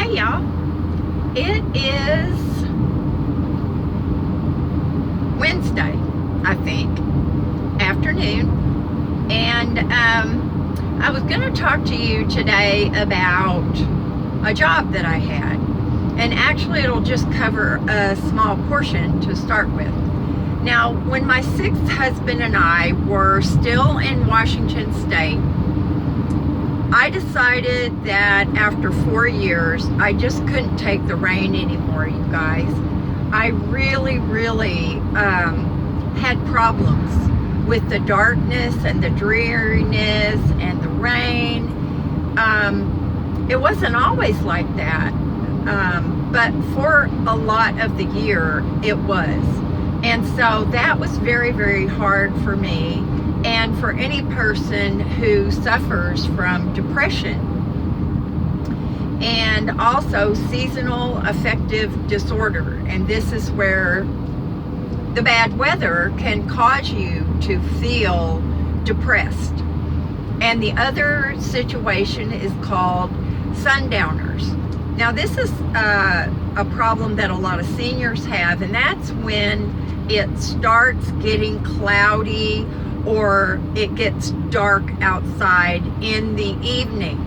Hey y'all, it is Wednesday, I think, afternoon, and I was going to talk to you today about a job that I had, and actually it'll just cover a small portion to start with. Now, when my sixth husband and I were still in Washington State, I decided that after 4 years, I just couldn't take the rain anymore, you guys. I really had problems with the darkness and the dreariness and the rain. It wasn't always like that, but for a lot of the year, it was. And so that was very hard for me and for any person who suffers from depression and also seasonal affective disorder. And this is where the bad weather can cause you to feel depressed. And the other situation is called sundowners. Now this is a problem that a lot of seniors have, and that's when it starts getting cloudy or it gets dark outside in the evening.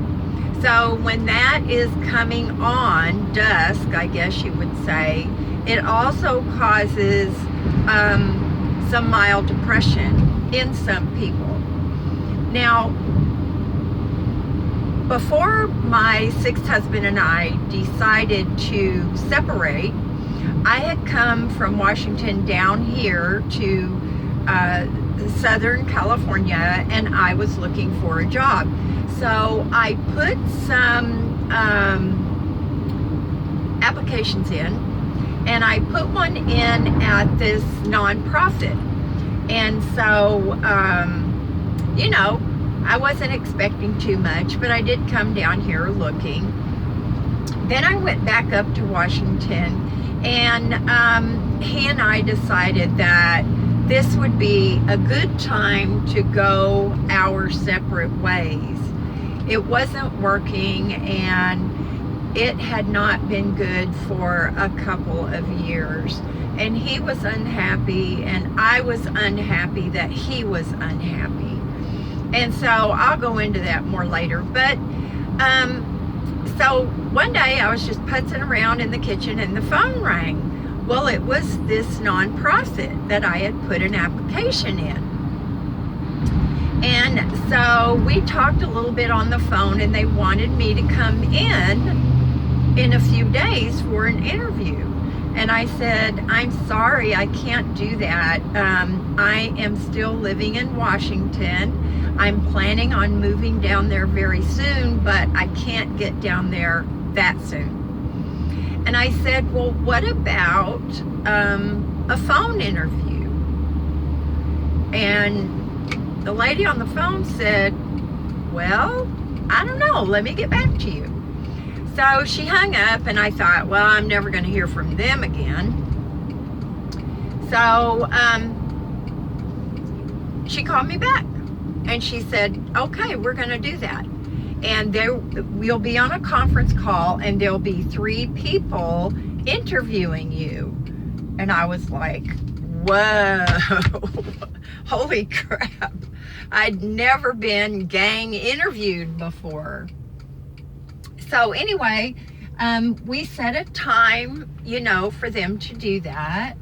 So when that is coming on, dusk, I guess you would say, it also causes some mild depression in some people. Now, before my sixth husband and I decided to separate, I had come from Washington down here to Southern California, and I was looking for a job. So I put some applications in, and I put one in at this nonprofit. And so, you know, I wasn't expecting too much, but I did come down here looking. Then I went back up to Washington, and he and I decided that this would be a good time to go our separate ways. It wasn't working, and it had not been good for a couple of years. And he was unhappy, and I was unhappy that he was unhappy. And so I'll go into that more later. But so one day I was just putzing around in the kitchen and the phone rang. Well, it was this nonprofit that I had put an application in. And so we talked a little bit on the phone, and they wanted me to come in a few days for an interview. And I said, I'm sorry, I can't do that. I am still living in Washington. I'm planning on moving down there very soon, but I can't get down there that soon. And I said, well, what about a phone interview? And the lady on the phone said, well, I don't know, let me get back to you. So she hung up, and I thought, well, I'm never going to hear from them again. So she called me back, and she said, okay, we're going to do that. And we'll be on a conference call, and there'll be 3 people interviewing you. And I was like, whoa, holy crap. I'd never been gang interviewed before. So anyway, we set a time, you know, for them to do that.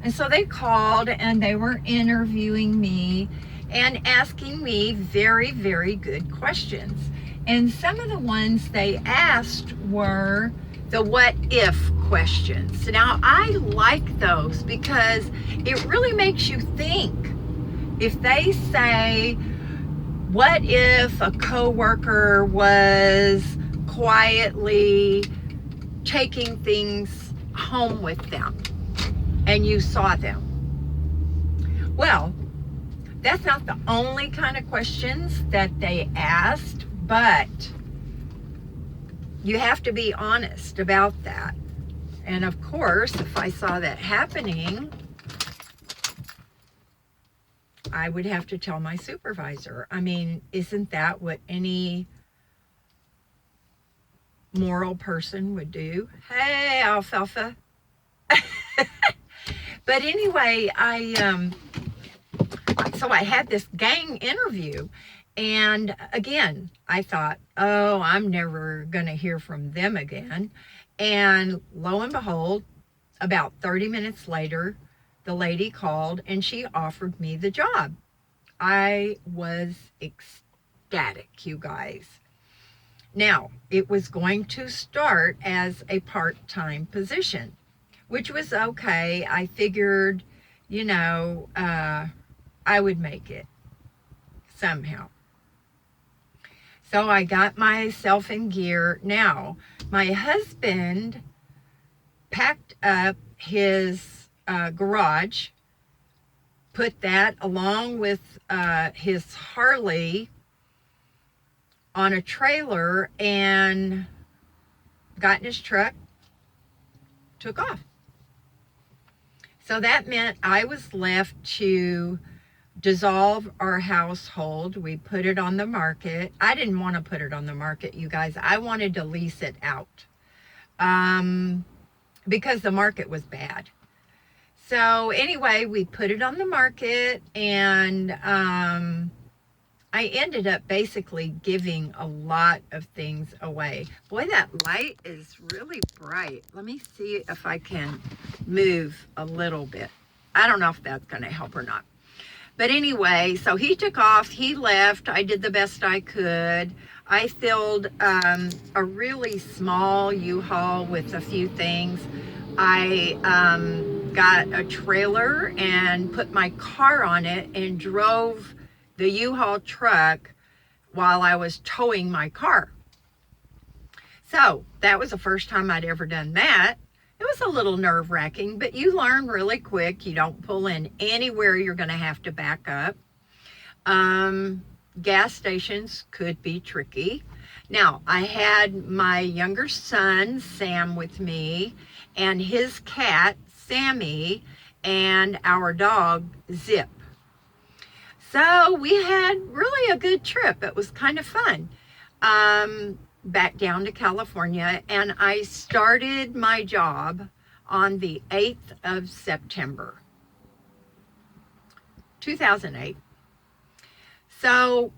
And so they called, and they were interviewing me and asking me very good questions. And some of the ones they asked were the what if questions. Now, I like those because it really makes you think. If they say, what if a coworker was quietly taking things home with them and you saw them? Well, that's not the only kind of questions that they asked, but you have to be honest about that. And of course, if I saw that happening, I would have to tell my supervisor. I mean, isn't that what any moral person would do. Hey, Alfalfa. But anyway, so I had this gang interview, and again, I thought, oh, I'm never going to hear from them again. And lo and behold, about 30 minutes later, the lady called and she offered me the job. I was ecstatic, you guys. Now, it was going to start as a part-time position, which was okay. I figured, I would make it somehow. So I got myself in gear. Now, my husband packed up his garage, put that along with his Harley on a trailer, and got in his truck, took off. So that meant I was left to dissolve our household. We put it on the market. I didn't want to put it on the market, you guys. I wanted to lease it out because the market was bad. So anyway, we put it on the market, and I ended up basically giving a lot of things away. Boy, that light is really bright. Let me see if I can move a little bit. I don't know if that's going to help or not. But anyway, so he took off, he left. I did the best I could. I filled a really small U-Haul with a few things. I got a trailer and put my car on it and drove the U-Haul truck while I was towing my car. So that was the first time I'd ever done that. It was a little nerve-wracking, but you learn really quick. You don't pull in anywhere you're going to have to back up. Gas stations could be tricky. Now, I had my younger son, Sam, with me, and his cat, Sammy, and our dog, Zip. So we had really a good trip. It was kind of fun. Back down to California, and I started my job on the 8th of September, 2008. So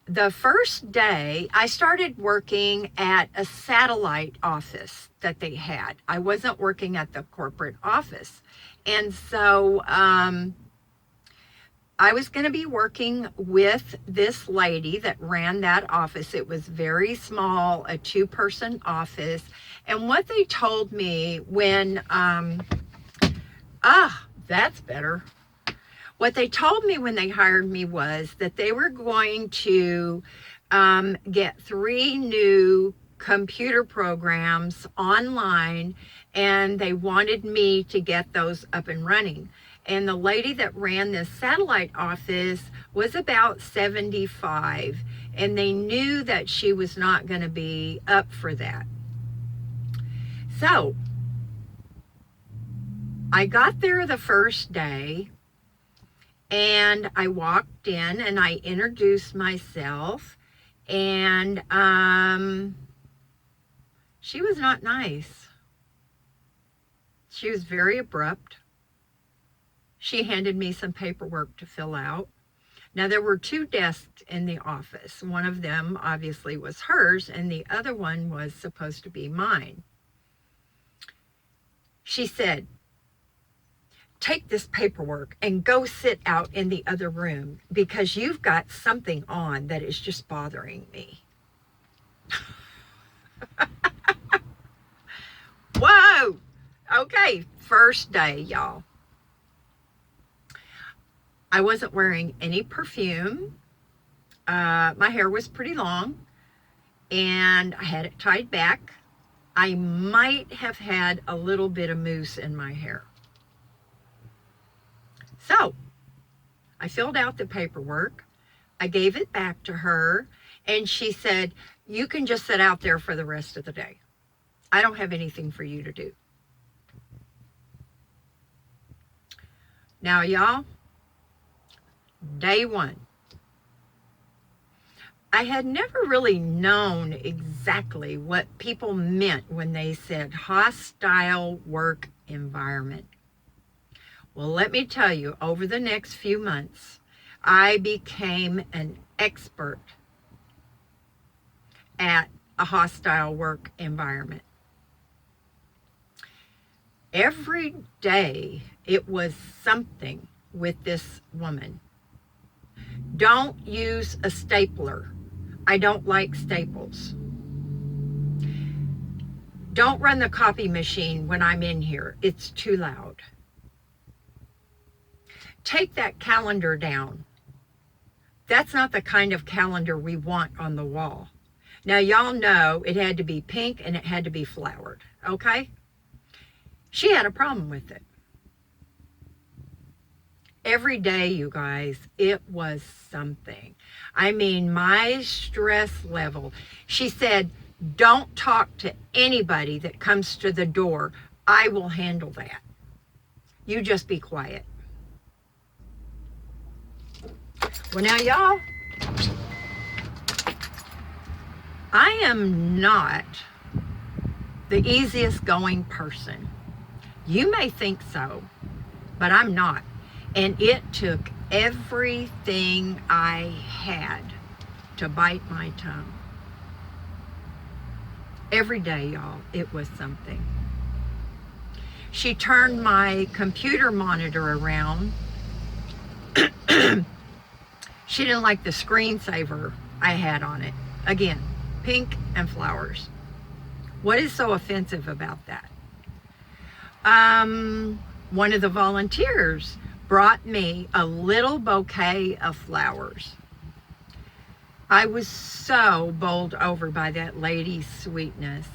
the first day, I started working at a satellite office that they had. I wasn't working at the corporate office. And so I was going to be working with this lady that ran that office. It was very small, a 2-person office. And what they told me when, that's better. What they told me when they hired me was that they were going to get 3 new computer programs online, and they wanted me to get those up and running. And the lady that ran this satellite office was about 75, and they knew that she was not going to be up for that. So I got there the first day, and I walked in and I introduced myself, and she was not nice. She was very abrupt. She handed me some paperwork to fill out. Now, there were 2 desks in the office. One of them obviously was hers, and the other one was supposed to be mine. She said, "Take this paperwork and go sit out in the other room because you've got something on that is just bothering me." Whoa! Okay, first day, y'all. I wasn't wearing any perfume. My hair was pretty long, and I had it tied back. I might have had a little bit of mousse in my hair. So I filled out the paperwork. I gave it back to her, and she said, "You can just sit out there for the rest of the day. I don't have anything for you to do." Now, y'all, day 1. I had never really known exactly what people meant when they said hostile work environment. Well, let me tell you, over the next few months, I became an expert at a hostile work environment. Every day it was something with this woman. Don't use a stapler. I don't like staples. Don't run the copy machine when I'm in here. It's too loud. Take that calendar down. That's not the kind of calendar we want on the wall. Now, y'all know it had to be pink and it had to be flowered, okay? She had a problem with it. Every day, you guys, it was something. I mean, my stress level. She said, don't talk to anybody that comes to the door. I will handle that. You just be quiet. Well, now, y'all, I am not the easiest going person. You may think so, but I'm not. And it took everything I had to bite my tongue. Every day, y'all, it was something. She turned my computer monitor around. She didn't like the screensaver I had on it. Again, pink and flowers. What is so offensive about that? One of the volunteers brought me a little bouquet of flowers. I was so bowled over by that lady's sweetness.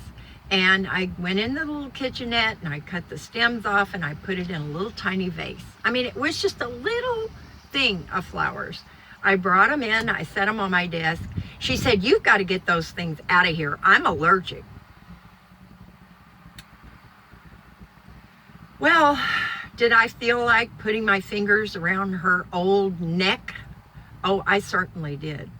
And I went in the little kitchenette and I cut the stems off and I put it in a little tiny vase. I mean, it was just a little thing of flowers. I brought them in, I set them on my desk. She said, you've got to get those things out of here. I'm allergic. Well, did I feel like putting my fingers around her old neck? Oh, I certainly did.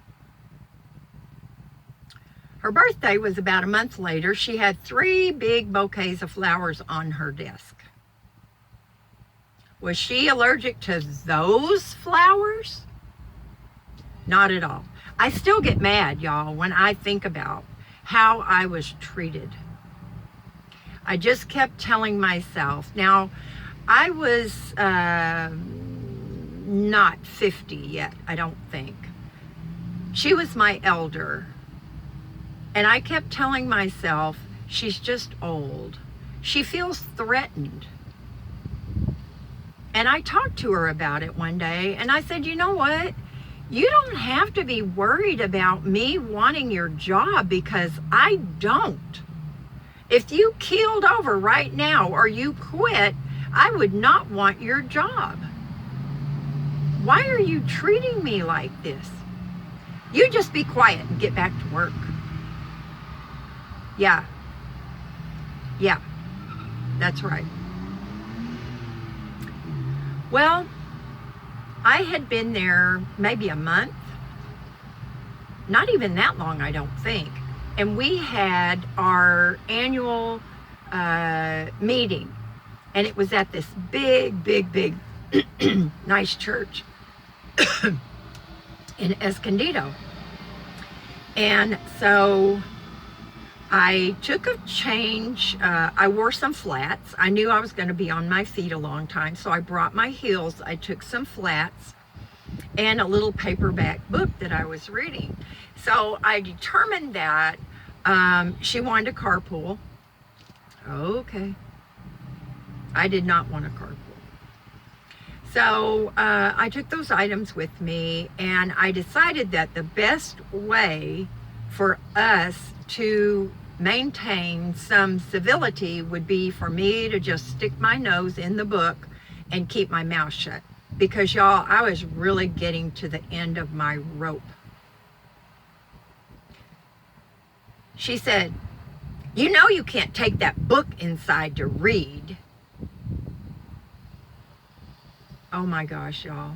Her birthday was about a month later. She had 3 big bouquets of flowers on her desk. Was she allergic to those flowers? Not at all. I still get mad, y'all, when I think about how I was treated. I just kept telling myself, now, I was not 50 yet, I don't think. She was my elder. And I kept telling myself, she's just old. She feels threatened. And I talked to her about it one day, and I said, you know what? You don't have to be worried about me wanting your job, because I don't. If you keeled over right now or you quit, I would not want your job. Why are you treating me like this? You just be quiet and get back to work. Yeah, that's right. Well, I had been there maybe a month, not even that long, I don't think. And we had our annual meeting, and it was at this big, nice church in Escondido. And so I took a change. I wore some flats. I knew I was going to be on my feet a long time, so I brought my heels. I took some flats and a little paperback book that I was reading. So I determined that she wanted to carpool. Okay. I did not want to carpool. So I took those items with me, and I decided that the best way for us to maintain some civility would be for me to just stick my nose in the book and keep my mouth shut. Because y'all, I was really getting to the end of my rope. She said, you know you can't take that book inside to read. Oh my gosh, y'all.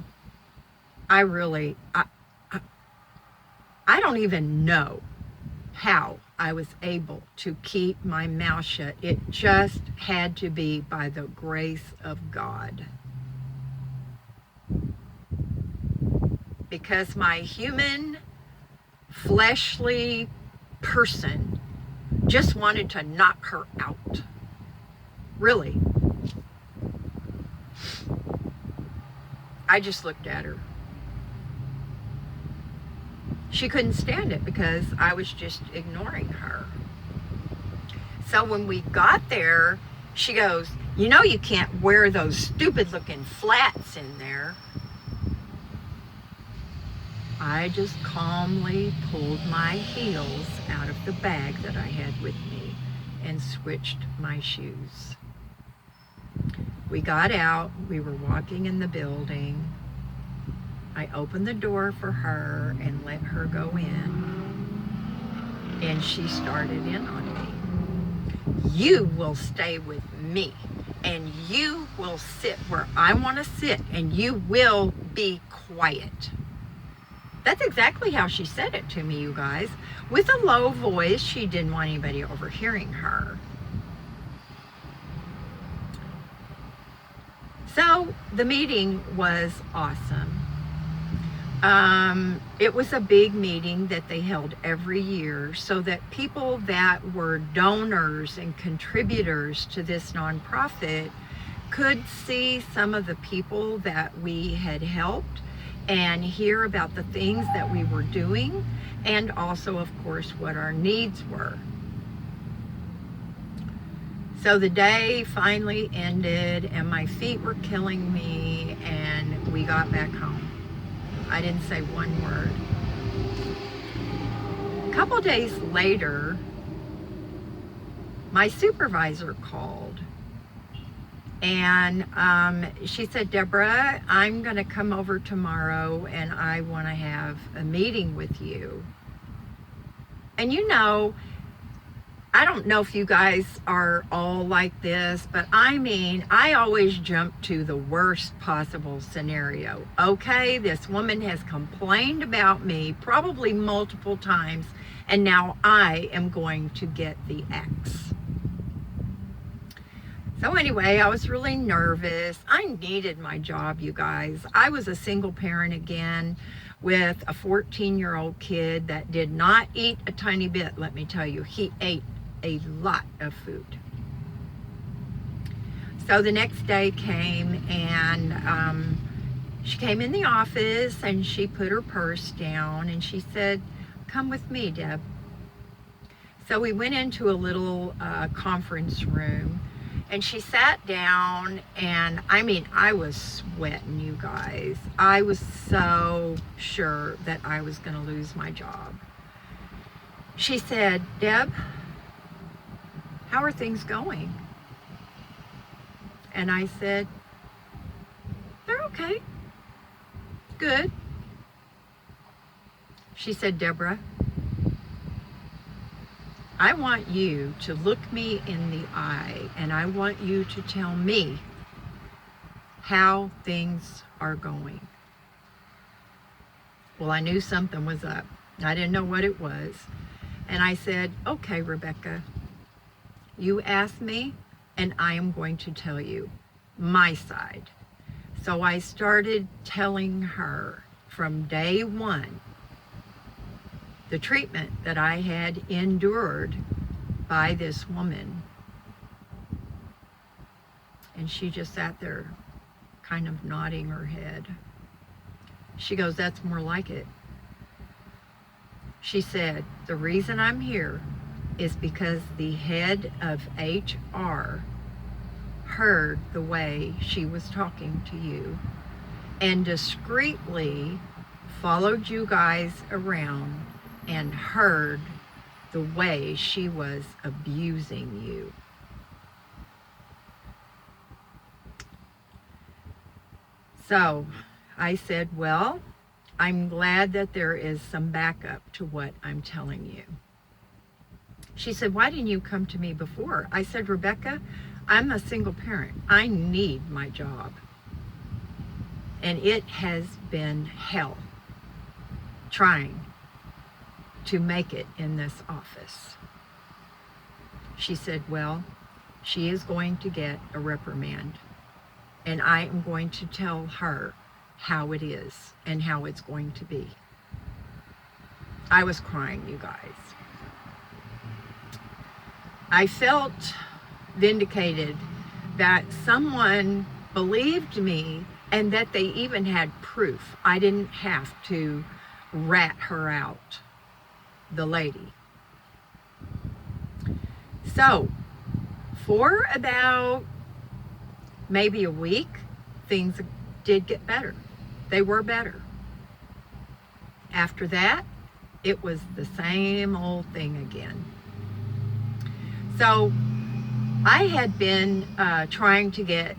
I don't even know how I was able to keep my mouth shut. It just had to be by the grace of God. Because my human, fleshly person just wanted to knock her out. Really. I just looked at her. She couldn't stand it because I was just ignoring her. So when we got there, she goes, you know you can't wear those stupid looking flats in there. I just calmly pulled my heels out of the bag that I had with me and switched my shoes. We got out, we were walking in the building. I opened the door for her and let her go in, and she started in on me. You will stay with me, and you will sit where I want to sit, and you will be quiet. That's exactly how she said it to me, you guys. With a low voice, she didn't want anybody overhearing her. So the meeting was awesome. It was a big meeting that they held every year so that people that were donors and contributors to this nonprofit could see some of the people that we had helped and hear about the things that we were doing, and also, of course, what our needs were. So the day finally ended and my feet were killing me, and we got back home. I didn't say one word. A couple days later, my supervisor called, and she said, Deborah, I'm going to come over tomorrow and I want to have a meeting with you. And you know, I don't know if you guys are all like this, but I mean, I always jump to the worst possible scenario. Okay, this woman has complained about me probably multiple times, and now I am going to get the X. So anyway, I was really nervous. I needed my job, you guys. I was a single parent again with a 14-year-old kid that did not eat a tiny bit, let me tell you. He ate a lot of food. So the next day came, and she came in the office and she put her purse down and she said, come with me, Deb. So we went into a little conference room, and she sat down, and I mean, I was sweating, you guys. I was so sure that I was going to lose my job. She said, Deb, how are things going? And I said, they're okay. Good. She said, Deborah, I want you to look me in the eye, and I want you to tell me how things are going. Well, I knew something was up. I didn't know what it was. And I said, okay, Rebecca, you asked me, and I am going to tell you my side. So I started telling her from day one the treatment that I had endured by this woman. And she just sat there kind of nodding her head. She goes, that's more like it. She said, the reason I'm here is because the head of HR heard the way she was talking to you and discreetly followed you guys around and heard the way she was abusing you. So I said, well, I'm glad that there is some backup to what I'm telling you. She said, why didn't you come to me before? I said, Rebecca, I'm a single parent. I need my job. And it has been hell trying to make it in this office. She said, well, she is going to get a reprimand, and I am going to tell her how it is and how it's going to be. I was crying, you guys. I felt vindicated that someone believed me and that they even had proof. I didn't have to rat her out, the lady. So, for about maybe a week, things did get better. They were better. After that, it was the same old thing again. So, I had been trying to get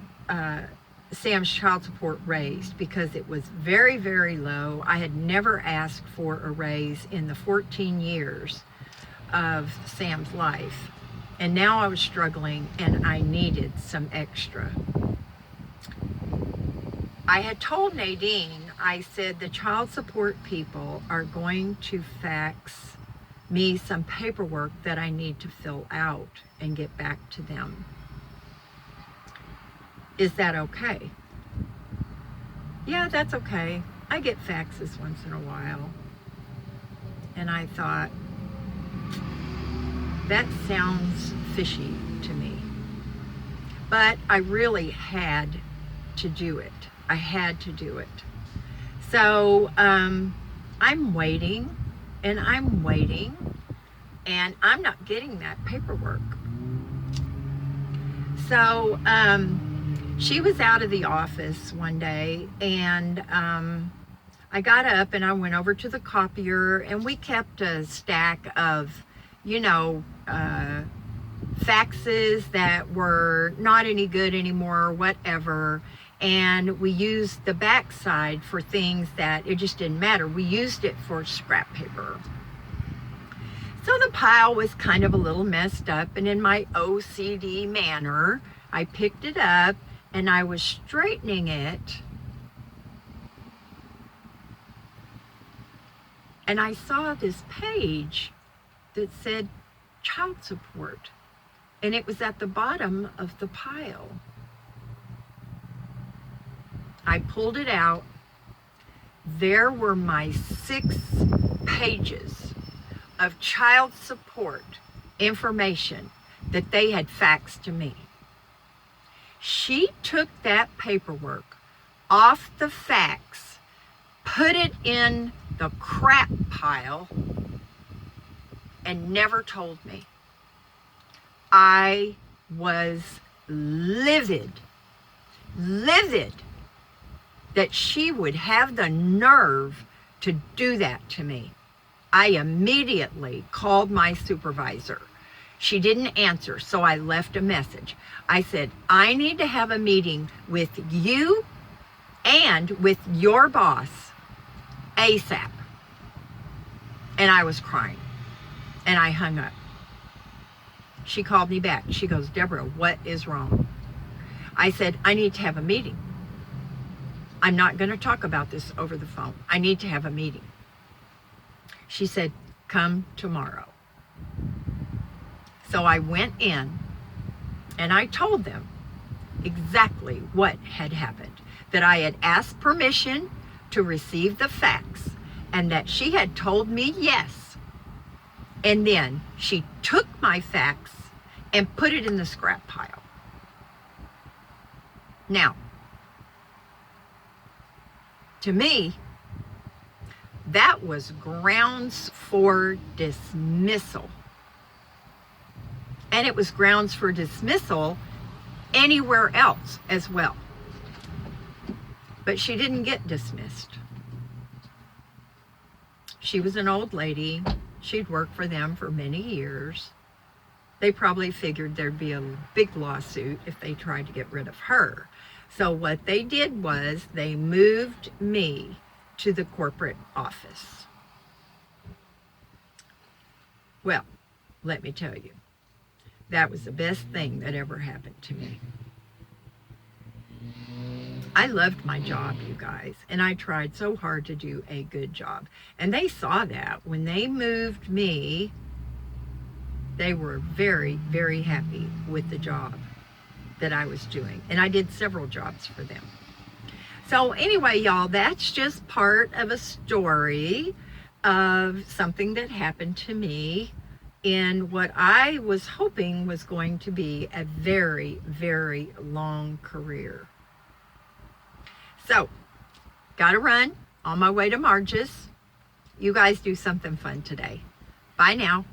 Sam's child support raised because it was very, very low. I had never asked for a raise in the 14 years of Sam's life. And now I was struggling and I needed some extra. I had told Nadine, I said, the child support people are going to fax me some paperwork that I need to fill out and get back to them. Is that okay? Yeah, that's okay. I get faxes once in a while. And I thought, that sounds fishy to me. But I really had to do it. I had to do it. So I'm waiting and I'm waiting and I'm not getting that paperwork. So she was out of the office one day, and I got up and I went over to the copier, and we kept a stack of, faxes that were not any good anymore or whatever, and we used the backside for things that it just didn't matter. We used it for scrap paper. So the pile was kind of a little messed up, and in my OCD manner, I picked it up and I was straightening it, and I saw this page that said child support, and it was at the bottom of the pile. I pulled it out. There were my 6 pages of child support information that they had faxed to me. She took that paperwork off the fax, put it in the crap pile, and never told me. I was livid that she would have the nerve to do that to me. I immediately called my supervisor. She didn't answer, so I left a message. I said, I need to have a meeting with you and with your boss ASAP. And I was crying, and I hung up. She called me back. She goes, Deborah, what is wrong? I said, I need to have a meeting. I'm not going to talk about this over the phone. I need to have a meeting. She said, come tomorrow. So I went in and I told them exactly what had happened, that I had asked permission to receive the fax and that she had told me yes. And then she took my fax and put it in the scrap pile. Now, to me, that was grounds for dismissal. And it was grounds for dismissal anywhere else as well. But she didn't get dismissed. She was an old lady. She'd worked for them for many years. They probably figured there'd be a big lawsuit if they tried to get rid of her. So what they did was they moved me to the corporate office. Well, let me tell you, that was the best thing that ever happened to me. I loved my job, you guys, and I tried so hard to do a good job. And they saw that. When they moved me, they were very, very happy with the job that I was doing. And I did several jobs for them. So anyway, y'all, that's just part of a story of something that happened to me in what I was hoping was going to be a very, very long career. So, gotta run on my way to Marge's. You guys do something fun today. Bye now.